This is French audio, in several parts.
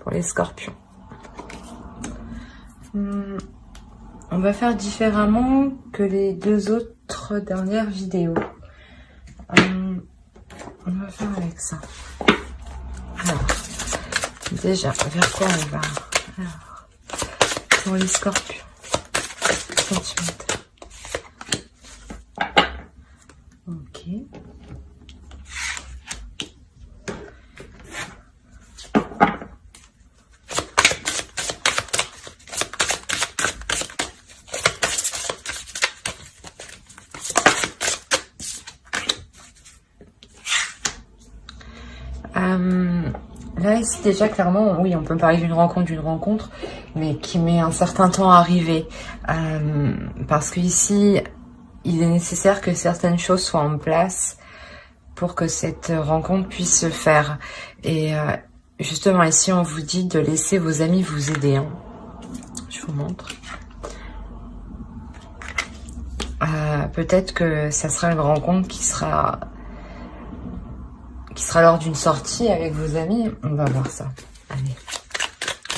pour les scorpions. On va faire différemment que les deux autres dernières vidéos. On va faire avec ça. Alors, déjà, vers quoi on va? Alors, pour les scorpions, sentimentaux. Ok. Là, ici, déjà, clairement, oui, on peut parler d'une rencontre, mais qui met un certain temps à arriver. Parce que ici, il est nécessaire que certaines choses soient en place pour que cette rencontre puisse se faire. Et justement, ici, on vous dit de laisser vos amis vous aider. Hein. Je vous montre. Peut-être que ça sera une rencontre qui sera lors d'une sortie avec vos amis. On va voir ça. Allez,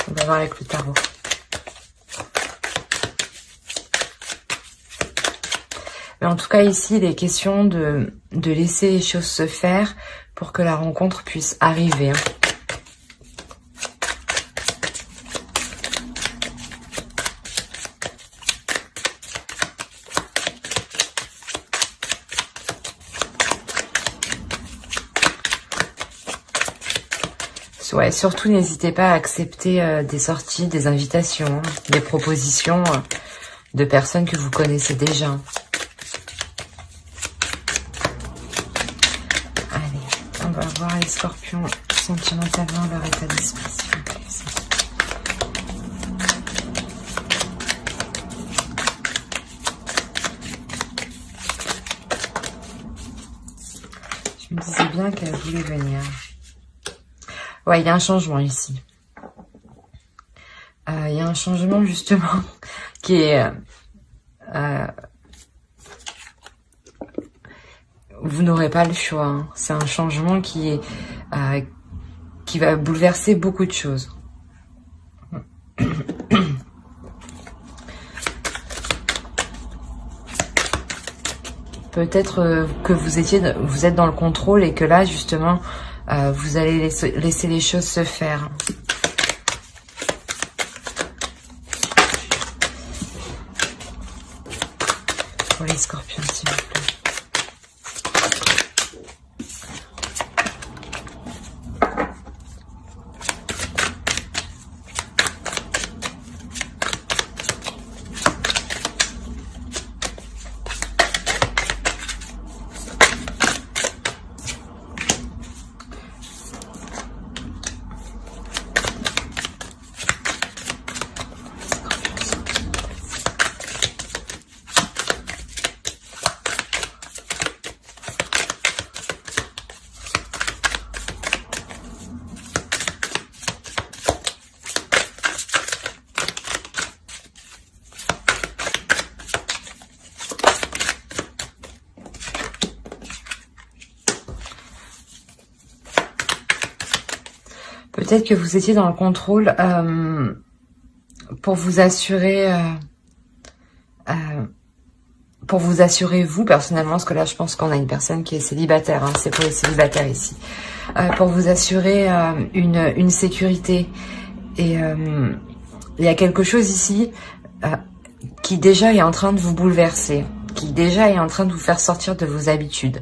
on va voir avec le tarot. Mais en tout cas, ici, il est question de laisser les choses se faire pour que la rencontre puisse arriver. Hein. Ouais, surtout n'hésitez pas à accepter des sorties, des invitations, des propositions de personnes que vous connaissez déjà. Allez, on va voir les scorpions sentimentalement leur état d'esprit, s'il vous plaît. Je me disais bien qu'elle voulait venir. Ouais, il y a un changement ici. Il y a un changement justement qui est... vous n'aurez pas le choix. Hein. C'est un changement qui va bouleverser beaucoup de choses. Peut-être que vous êtes dans le contrôle et que là justement... vous allez laisser les choses se faire. Pour les scorpions, s'il vous plaît. Peut-être que vous étiez dans le contrôle pour vous assurer vous personnellement, parce que là je pense qu'on a une personne qui est célibataire, hein, c'est pour les célibataires ici, pour vous assurer une sécurité. Et il y a quelque chose ici qui déjà est en train de vous bouleverser, qui déjà est en train de vous faire sortir de vos habitudes.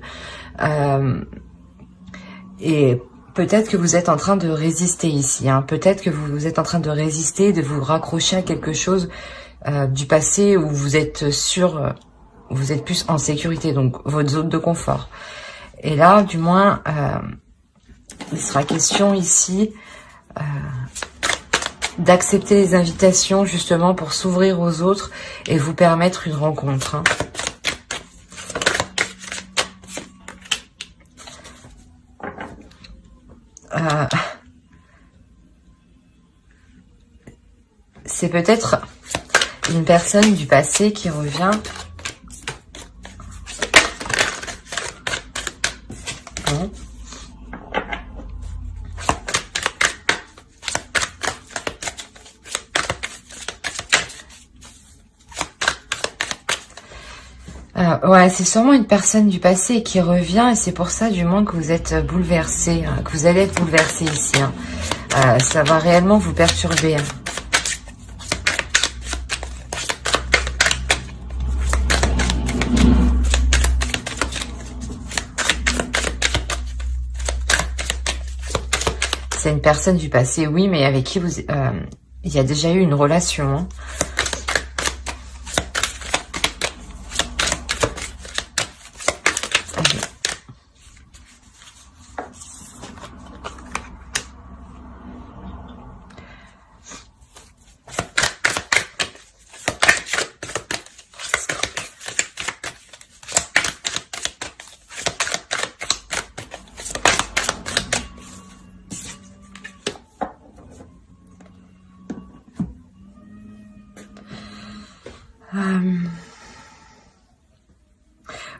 Et peut-être que vous êtes en train de résister ici. Hein. Peut-être que vous êtes en train de résister, de vous raccrocher à quelque chose du passé où vous êtes sûr, vous êtes plus en sécurité, donc votre zone de confort. Et là, du moins, il sera question ici d'accepter les invitations justement pour s'ouvrir aux autres et vous permettre une rencontre. Hein. C'est peut-être une personne du passé qui revient. Bon. Ouais, c'est sûrement une personne du passé qui revient et c'est pour ça du moins que vous êtes bouleversé, hein, que vous allez être bouleversé ici. Hein. Ça va réellement vous perturber. Hein. C'est une personne du passé, oui, mais avec qui vous, il y a déjà eu une relation. Hein.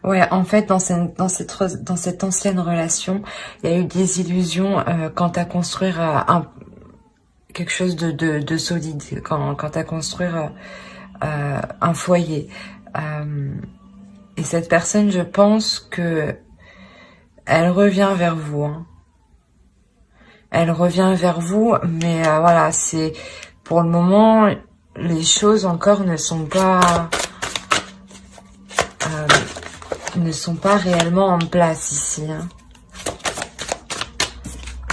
Ouais, en fait, dans cette ancienne relation, il y a eu des illusions quant à construire quelque chose de solide, quant à construire un foyer. Et cette personne, je pense que elle revient vers vous. Hein. Elle revient vers vous, mais voilà, c'est pour le moment, les choses encore ne sont pas réellement en place ici. Hein.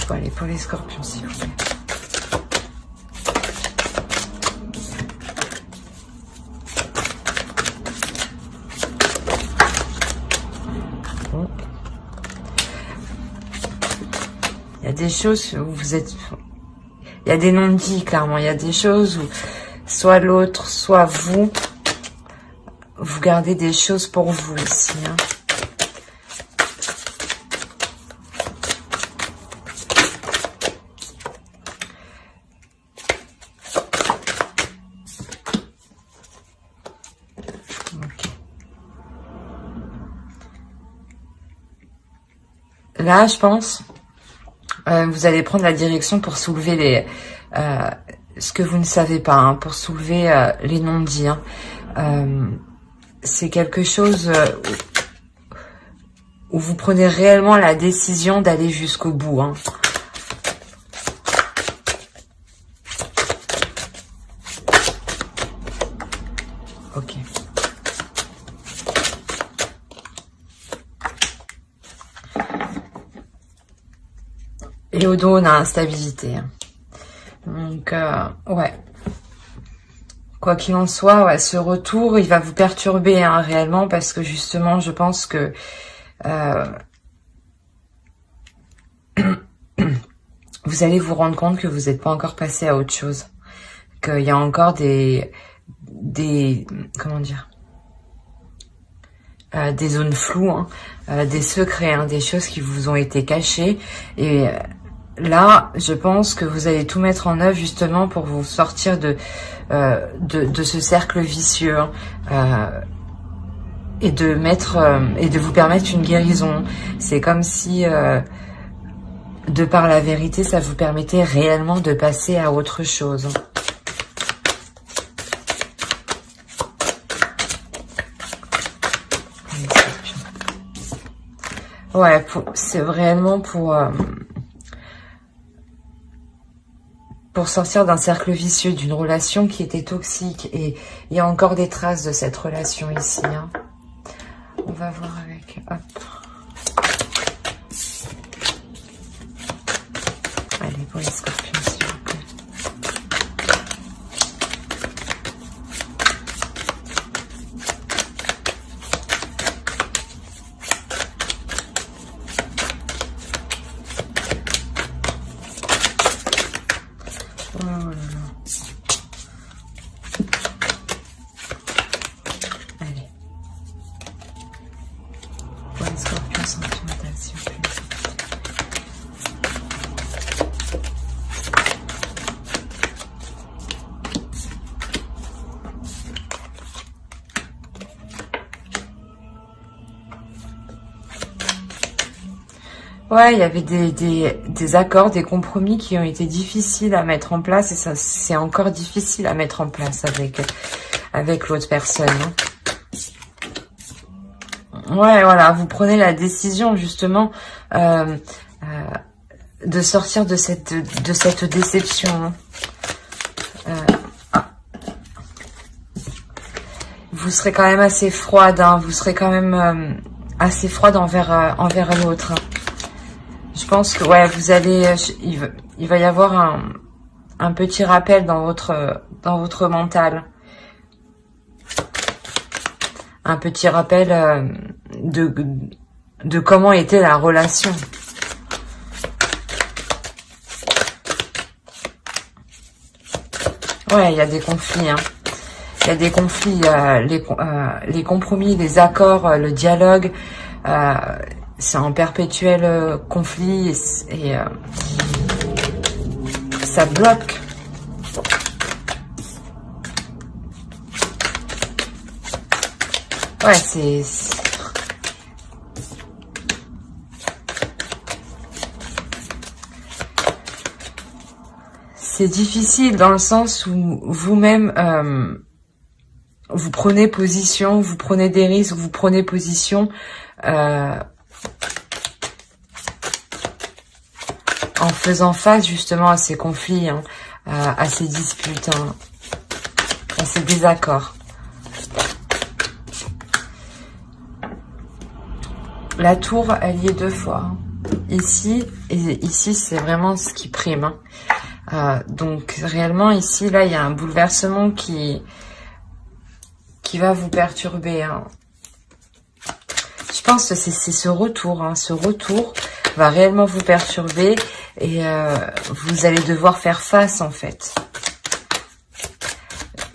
Faut aller pour les scorpions, s'il vous plaît. Bon. Il y a des choses où vous êtes... Il y a des non-dits, clairement. Il y a des choses où soit l'autre, soit vous... Vous gardez des choses pour vous ici. Hein. Okay. Là, je pense, vous allez prendre la direction pour soulever les, ce que vous ne savez pas, hein, pour soulever les non-dits. Hein. C'est quelque chose où vous prenez réellement la décision d'aller jusqu'au bout. Hein. Ok. Et au dos, on a instabilité. Hein. Donc, ouais. Quoi qu'il en soit, ouais, ce retour, il va vous perturber hein, réellement parce que justement, je pense que vous allez vous rendre compte que vous n'êtes pas encore passé à autre chose. Qu'il y a encore des comment dire, des zones floues, hein, des secrets, hein, des choses qui vous ont été cachées. Et là, je pense que vous allez tout mettre en œuvre justement pour vous sortir de ce cercle vicieux hein, et de vous permettre une guérison. C'est comme si, de par la vérité, ça vous permettait réellement de passer à autre chose. Ouais, c'est vraiment pour sortir d'un cercle vicieux, d'une relation qui était toxique. Et il y a encore des traces de cette relation ici. Hein. On va voir avec... Hop. Allez, pour les scorpions, s'il vous plaît. Oh là là. Allez. Pour les scorpions sentimentaux, s'il vous plaît. Ouais, il y avait des accords, des compromis qui ont été difficiles à mettre en place et ça c'est encore difficile à mettre en place avec l'autre personne. Hein. Ouais, voilà, vous prenez la décision justement de sortir de cette déception. Hein. Vous serez quand même assez froide, hein, vous serez quand même assez froide envers l'autre. Hein. Je pense que ouais, vous allez, il va y avoir un petit rappel dans votre mental, un petit rappel de comment était la relation. Ouais, il y a des conflits, hein. Il y a des conflits, les compromis, les accords, le dialogue, c'est en perpétuel conflit et ça bloque. Ouais, c'est difficile dans le sens où vous-même vous prenez position, vous prenez des risques, vous prenez position en faisant face justement à ces conflits, hein, à ces disputes, hein, à ces désaccords. La tour, elle y est 2 fois. Hein. Ici, et ici, c'est vraiment ce qui prime. Hein. Donc, réellement, ici, là, il y a un bouleversement qui va vous perturber. Hein. Je pense que c'est ce retour. Hein. Ce retour va réellement vous perturber et vous allez devoir faire face, en fait.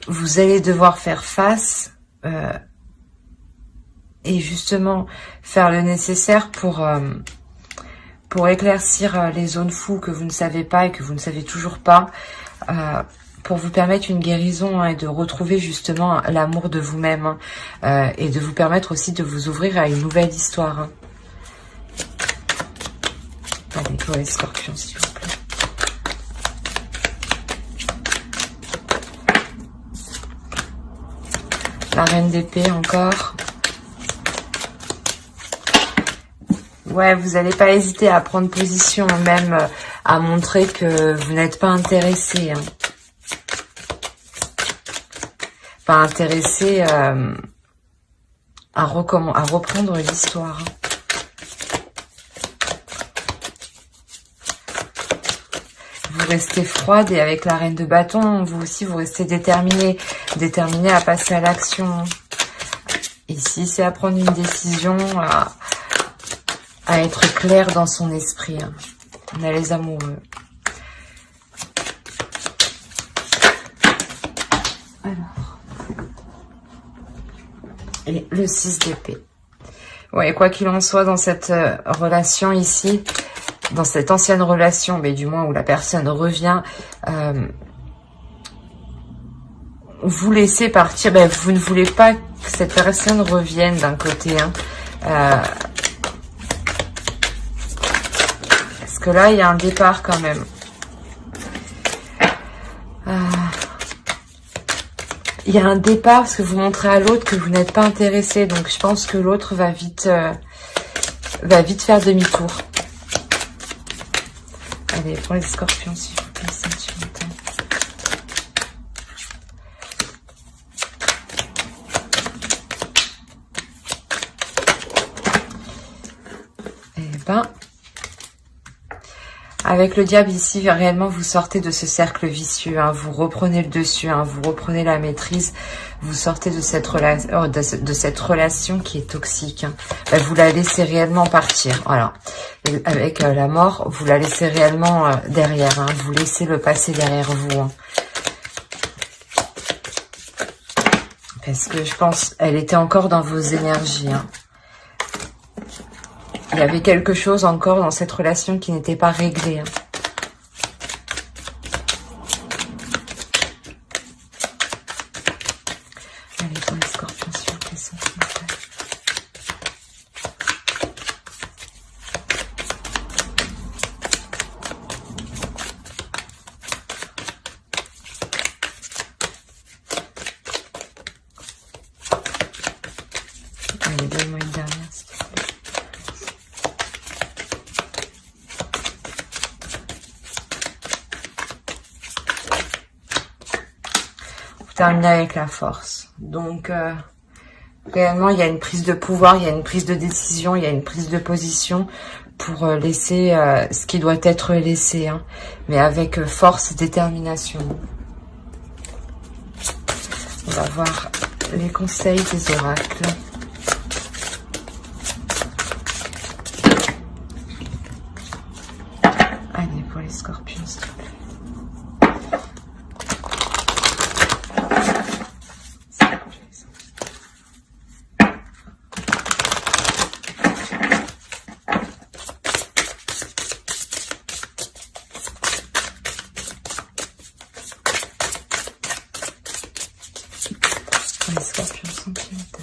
Vous allez devoir faire face et justement faire le nécessaire pour éclaircir les zones floues que vous ne savez pas et que vous ne savez toujours pas, pour vous permettre une guérison, hein, et de retrouver justement l'amour de vous-même, hein, et de vous permettre aussi de vous ouvrir à une nouvelle histoire. Hein. Allez, pour les scorpions, s'il vous plaît. La reine d'épée encore. Ouais, vous n'allez pas hésiter à prendre position, même à montrer que vous n'êtes pas intéressé. Hein. Pas intéressé à reprendre l'histoire. Hein. Vous restez froide et avec la reine de bâton, vous aussi, vous restez déterminé à passer à l'action. Ici, c'est à prendre une décision, à être clair dans son esprit. Hein. On a les amoureux. Alors. Et le 6 d'épée. Ouais, quoi qu'il en soit, dans cette relation ici, dans cette ancienne relation, mais du moins où la personne revient, vous laissez partir. Ben, vous ne voulez pas que cette personne revienne d'un côté. Hein. Parce que là, il y a un départ quand même. Il y a un départ parce que vous montrez à l'autre que vous n'êtes pas intéressé. Donc, je pense que l'autre va vite faire demi-tour. Allez, pour les scorpions, s'il vous plaît, sentimental. Eh ben, avec le diable ici, réellement, vous sortez de ce cercle vicieux. Hein, vous reprenez le dessus, hein, vous reprenez la maîtrise. Vous sortez de cette relation qui est toxique. Hein. Vous la laissez réellement partir. Voilà. Et avec la mort, vous la laissez réellement derrière. Hein. Vous laissez le passé derrière vous. Hein. Parce que je pense, elle était encore dans vos énergies. Hein. Il y avait quelque chose encore dans cette relation qui n'était pas réglé. Hein. Allez, pour les scorpions, s'il vous plaît, sentimental. Allez, donne-moi une dernière. terminer avec la force. Donc, réellement, il y a une prise de pouvoir, il y a une prise de décision, il y a une prise de position pour laisser ce qui doit être laissé, hein, mais avec force et détermination. On va voir les conseils des oracles. Allez, pour les scorpions, s'il te plaît. Les scorpions sentimentaux.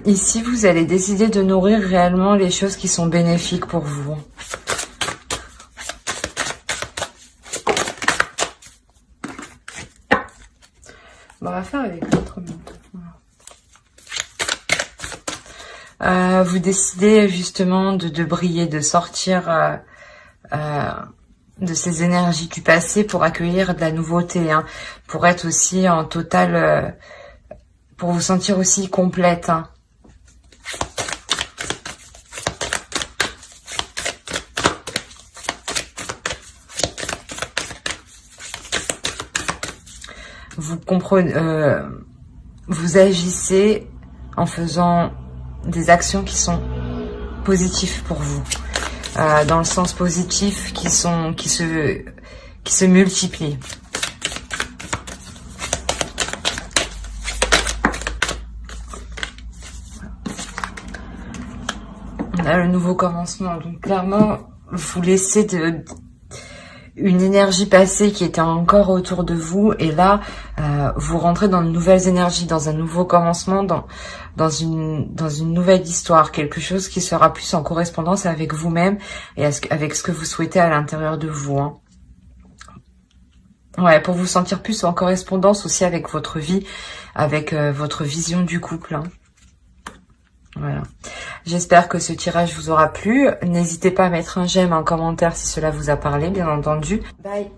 Ici, vous allez décider de nourrir réellement les choses qui sont bénéfiques pour vous. Bon, on va faire avec l'autre vous décidez justement de briller, de sortir de ces énergies du passé pour accueillir de la nouveauté, hein, pour être aussi en total... pour vous sentir aussi complète, hein. Vous comprenez, vous agissez en faisant des actions qui sont positives pour vous, dans le sens positif, qui se multiplient. On a le nouveau commencement, donc clairement vous laissez une énergie passée qui était encore autour de vous, et là vous rentrez dans de nouvelles énergies, dans un nouveau commencement, dans une nouvelle histoire, quelque chose qui sera plus en correspondance avec vous-même et avec ce que vous souhaitez à l'intérieur de vous, hein. Ouais, pour vous sentir plus en correspondance aussi avec votre vie, avec votre vision du couple, hein. Voilà. J'espère que ce tirage vous aura plu. N'hésitez pas à mettre un j'aime, un commentaire si cela vous a parlé, bien entendu. Bye.